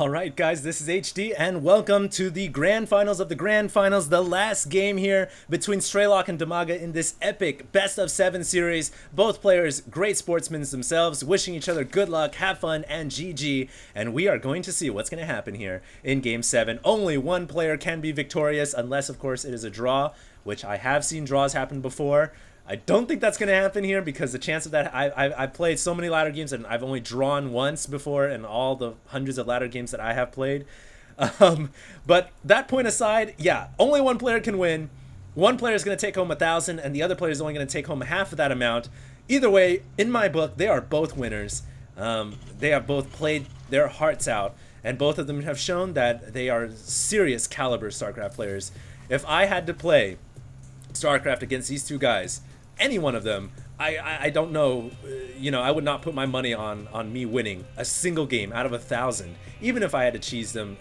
Alright guys, this is HD and welcome to the grand finals of the grand finals, the last game here between Straylock and Damaga in this epic best of 7 series. Both players great sportsmen themselves, wishing each other good luck, have fun, and GG. And we are going to see what's going to happen here in game 7. Only one player can be victorious unless of course it is a draw, which I have seen draws happen before. I don't think that's going to happen here because the chance of that, I've played so many ladder games and I've only drawn once before in all the hundreds of ladder games that I have played. But that point aside, yeah, only one player can win. One player is going to take home 1,000 and the other player is only going to take home half of that amount. Either way, in my book, they are both winners. They have both played their hearts out and both of them have shown that they are serious caliber StarCraft players. If I had to play StarCraft against these two guys, any one of them, I don't know, I would not put my money on me winning a single game out of 1,000. Even if I had to cheese them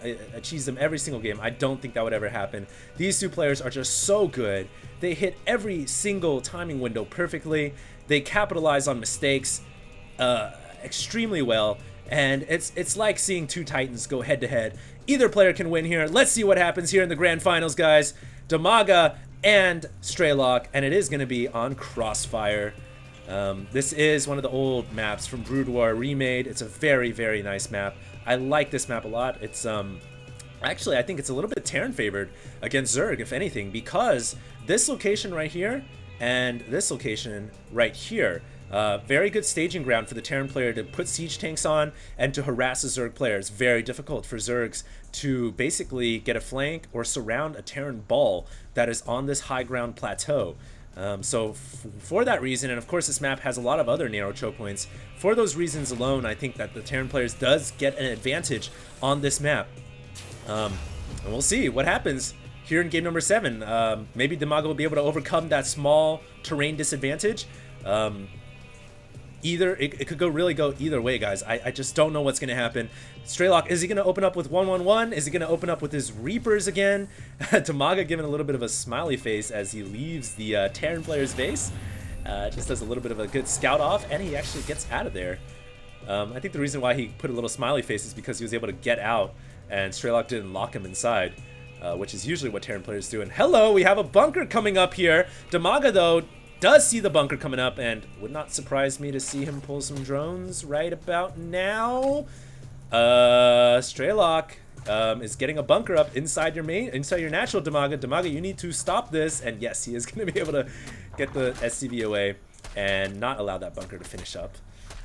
every single game, I don't think that would ever happen. These two players are just so good. They hit every single timing window perfectly. They capitalize on mistakes extremely well. And it's like seeing two titans go head to head. Either player can win here. Let's see what happens here in the grand finals, guys. Damaga and Straylock, and it is going to be on Crossfire. This is one of the old maps from Brood War remade. It's a very, very nice map. I like this map a lot. It's actually, I think it's a little bit Terran favored against Zerg, if anything, because this location right here and this location right here, very good staging ground for the Terran player to put siege tanks on and to harass the Zerg player. It's very difficult for Zergs to basically get a flank or surround a Terran ball that is on this high ground plateau. So for that reason, and of course this map has a lot of other narrow choke points, for those reasons alone, I think that the Terran players does get an advantage on this map. And we'll see what happens here in game number 7. Maybe Damaga will be able to overcome that small terrain disadvantage. It could really go either way, guys. I just don't know what's going to happen. Straylock, is he going to open up with 1-1-1? Is he going to open up with his Reapers again? Damaga giving a little bit of a smiley face as he leaves the Terran player's base. Just does a little bit of a good scout off, and he actually gets out of there. I think the reason why he put a little smiley face is because he was able to get out, and Straylock didn't lock him inside, which is usually what Terran players do. And hello, we have a bunker coming up here. Damaga, though, does see the bunker coming up, and would not surprise me to see him pull some drones right about now. Straylock is getting a bunker up inside your natural, Damaga. Damaga, you need to stop this, and yes, he is going to be able to get the SCV away and not allow that bunker to finish up.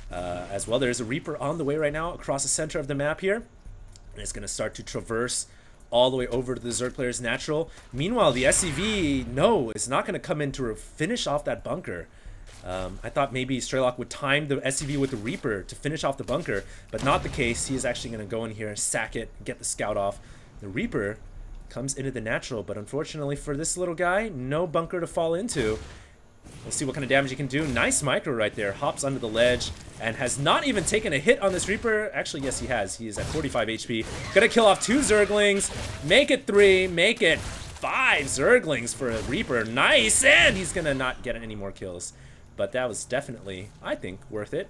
As well, there's a Reaper on the way right now across the center of the map here, and it's going to start to traverse all the way over to the Zerg player's natural. Meanwhile, the SCV, no, is not going to come in to finish off that bunker. I thought maybe Straylock would time the SCV with the Reaper to finish off the bunker, but not the case. He is actually going to go in here and sack it, get the scout off. The Reaper comes into the natural, but unfortunately for this little guy, no bunker to fall into. We'll see what kind of damage he can do. Nice micro right there. Hops under the ledge and has not even taken a hit on this Reaper. Actually, yes, he has. He is at 45 HP. Gonna kill off 2 Zerglings. Make it 3. Make it 5 Zerglings for a Reaper. Nice! And he's gonna not get any more kills. But that was definitely, I think, worth it.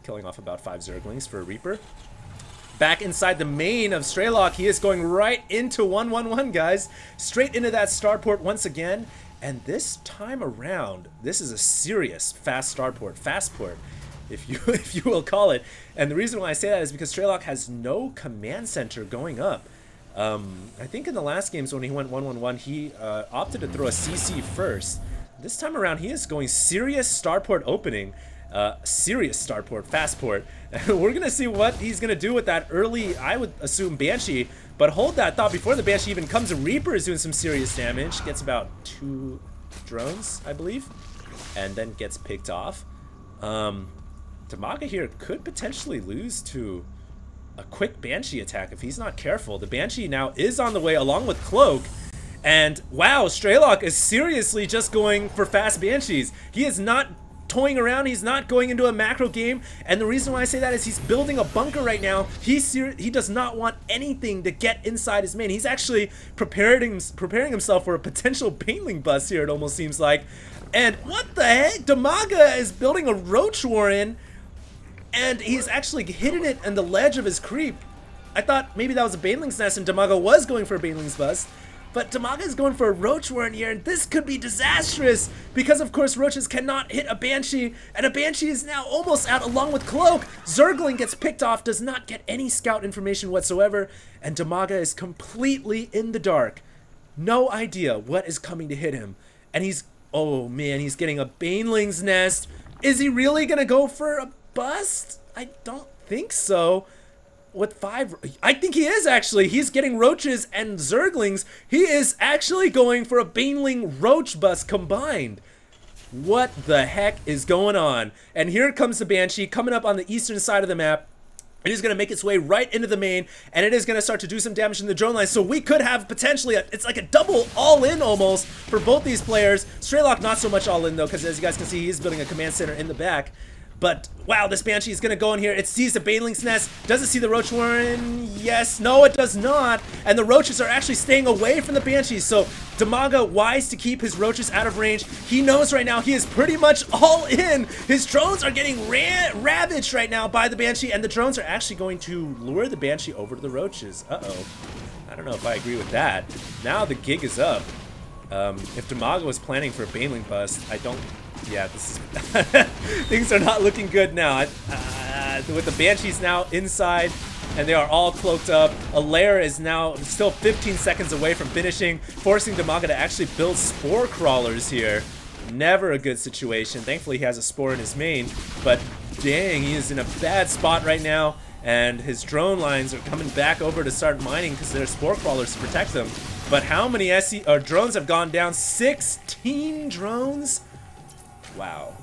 Killing off about 5 Zerglings for a Reaper. Back inside the main of Straylock. He is going right into 1-1-1, guys. Straight into that starport once again. And this time around, this is a serious fast starport, fast port, if you will call it. And the reason why I say that is because Straylock has no command center going up. I think in the last games when he went 1-1-1, he opted to throw a CC first. This time around, he is going serious starport opening, serious starport, fast port. We're gonna see what he's gonna do with that early, I would assume, Banshee. But hold that thought, before the Banshee even comes, a Reaper is doing some serious damage. Gets about 2 drones, I believe, and then gets picked off. Damaga here could potentially lose to a quick Banshee attack if he's not careful. The Banshee now is on the way along with Cloak. And wow, Straylock is seriously just going for fast Banshees. He is not toying around. He's not going into a macro game, and the reason why I say that is he's building a bunker right now. He does not want anything to get inside his main. He's actually preparing himself for a potential Baneling bust here, it almost seems like. And what the heck? Damaga is building a Roach Warren, and he's actually hitting it on the ledge of his creep. I thought maybe that was a Baneling's Nest and Damaga was going for a Baneling's Bust. But Damaga is going for a Roach Warren here, and this could be disastrous because, of course, Roaches cannot hit a Banshee, and a Banshee is now almost out along with Cloak. Zergling gets picked off, does not get any scout information whatsoever, and Damaga is completely in the dark. No idea what is coming to hit him. And he's, oh man, he's getting a Baneling's Nest. Is he really going to go for a bust? I don't think so. With 5, I think he is actually. He's getting Roaches and Zerglings. He is actually going for a Baneling Roach bust combined. What the heck is going on? And here comes the Banshee coming up on the eastern side of the map. It is going to make its way right into the main, and it is going to start to do some damage in the drone line. So we could have potentially, it's like a double all-in almost for both these players. Straylock not so much all-in though, because as you guys can see, he's building a command center in the back. But, wow, this Banshee is going to go in here. It sees the Baneling's Nest. Does it see the Roach Warren? Yes. No, it does not. And the Roaches are actually staying away from the Banshees. So, Damaga, wise to keep his Roaches out of range. He knows right now he is pretty much all in. His drones are getting ravaged right now by the Banshee. And the drones are actually going to lure the Banshee over to the Roaches. Uh-oh. I don't know if I agree with that. Now the gig is up. If Damaga was planning for a Baneling bust, I don't... Yeah, this is things are not looking good now. With the Banshees now inside, and they are all cloaked up. A lair is now still 15 seconds away from finishing, forcing Damaga to actually build Spore Crawlers here. Never a good situation. Thankfully, he has a Spore in his main, but dang, he is in a bad spot right now, and his drone lines are coming back over to start mining because there are Spore Crawlers to protect them. But how many drones have gone down? 16 drones? Wow,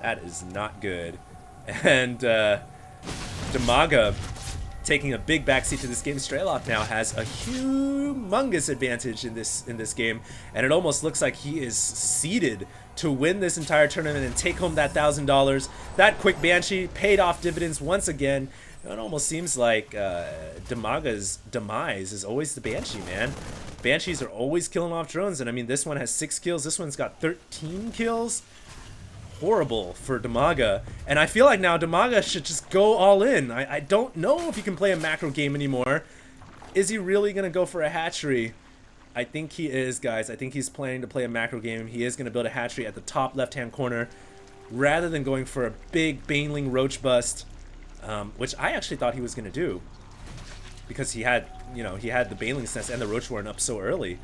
that is not good. And Damaga taking a big backseat to this game. Straylock now has a humongous advantage in this game, and it almost looks like he is seeded to win this entire tournament and take home that $1,000. That quick Banshee paid off dividends once again. It almost seems like Damaga's demise is always the Banshee, man. Banshees are always killing off drones, and I mean, this one has 6 kills. This one's got 13 kills. Horrible for Damaga, and I feel like now Damaga should just go all in. I don't know if he can play a macro game anymore. Is he really gonna go for a hatchery? I think he is, guys. I think he's planning to play a macro game. He is gonna build a hatchery at the top left-hand corner rather than going for a big Baneling Roach bust, which I actually thought he was gonna do because he had, you know, he had the Baneling's Nest and the Roach Warren up so early.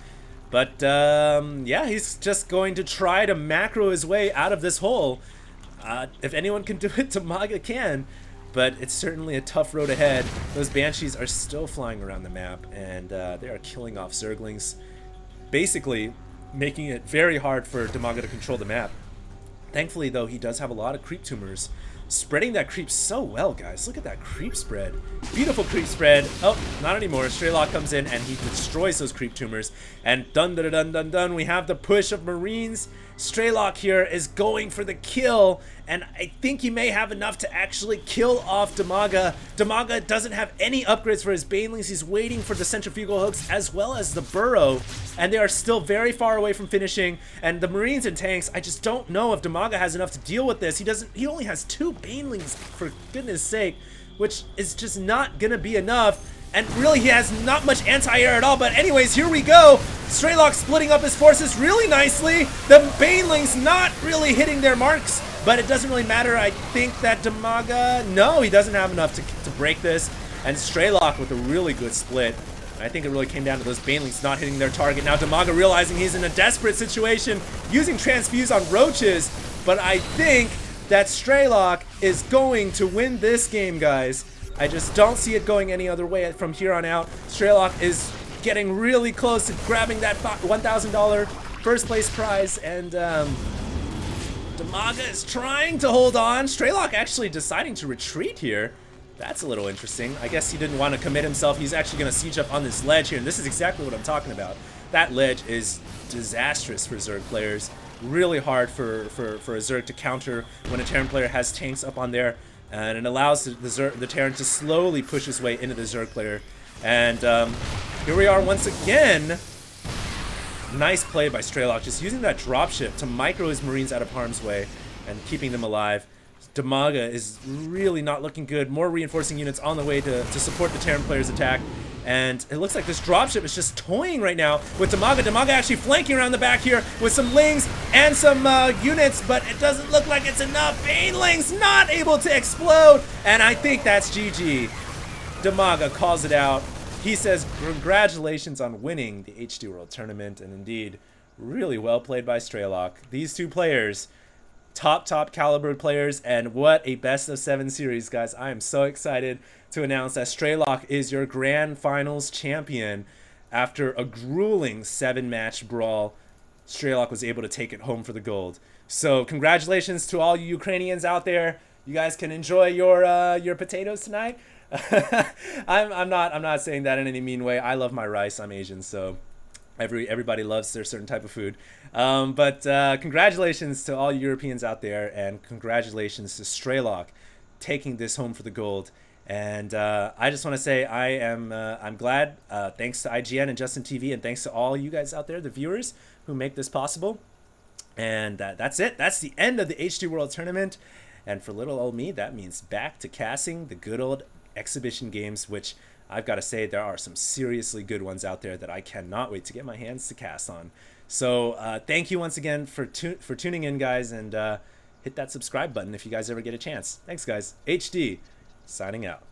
But, yeah, he's just going to try to macro his way out of this hole. If anyone can do it, Damaga can. But it's certainly a tough road ahead. Those Banshees are still flying around the map, and they are killing off Zerglings. Basically, making it very hard for Damaga to control the map. Thankfully, though, he does have a lot of creep tumors. Spreading that creep so well, guys. Look at that creep spread. Beautiful creep spread. Oh, not anymore. Straylock comes in and he destroys those creep tumors. And dun dun dun dun dun, we have the push of Marines. Straylock here is going for the kill, and I think he may have enough to actually kill off Damaga. Damaga doesn't have any upgrades for his Banelings. He's waiting for the centrifugal hooks as well as the burrow, and they are still very far away from finishing. And the Marines and tanks, I just don't know if Damaga has enough to deal with this. He only has 2 Banelings, for goodness sake, which is just not gonna be enough. And really, he has not much anti-air at all. But anyways, here we go. Straylock splitting up his forces really nicely. The Banelings not really hitting their marks, but it doesn't really matter. I think that Damaga, no, he doesn't have enough to break this. And Straylock with a really good split. I think it really came down to those Banelings not hitting their target. Now Damaga realizing he's in a desperate situation, using Transfuse on Roaches. But I think that Straylock is going to win this game, guys. I just don't see it going any other way from here on out. Straylock is getting really close to grabbing that $1,000 first place prize, and Damaga is trying to hold on. Straylock actually deciding to retreat here. That's a little interesting. I guess he didn't want to commit himself. He's actually going to siege up on this ledge here, and this is exactly what I'm talking about. That ledge is disastrous for Zerg players. Really hard for a Zerg to counter when a Terran player has tanks up on there. And it allows the Terran to slowly push his way into the Zerg player. And here we are once again. Nice play by Straylock, just using that dropship to micro his Marines out of harm's way and keeping them alive. Damaga is really not looking good. More reinforcing units on the way to support the Terran player's attack. And it looks like this dropship is just toying right now with Damaga. Damaga actually flanking around the back here with some Lings and some units, but it doesn't look like it's enough. Baneling's not able to explode, and I think that's GG. Damaga calls it out. He says, congratulations on winning the HD World Tournament, and indeed, really well played by Straylock. These two players, top caliber players, and what a best of 7 series, guys. I am so excited to announce that Straylock is your grand finals champion. After a grueling 7-match brawl, Straylock was able to take it home for the gold. So congratulations to all you Ukrainians out there. You guys can enjoy your potatoes tonight. I'm not saying that in any mean way. I love my rice. I'm Asian, so everybody loves their certain type of food. But congratulations to all Europeans out there, and congratulations to Straylock taking this home for the gold. And I just want to say I'm glad. Thanks to IGN and Justin TV, and thanks to all you guys out there, the viewers who make this possible. And that's it. That's the end of the HD World Tournament. And for little old me, that means back to casting the good old exhibition games, which I've got to say there are some seriously good ones out there that I cannot wait to get my hands to cast on. So thank you once again for tuning in, guys, and hit that subscribe button if you guys ever get a chance. Thanks, guys. HD signing out.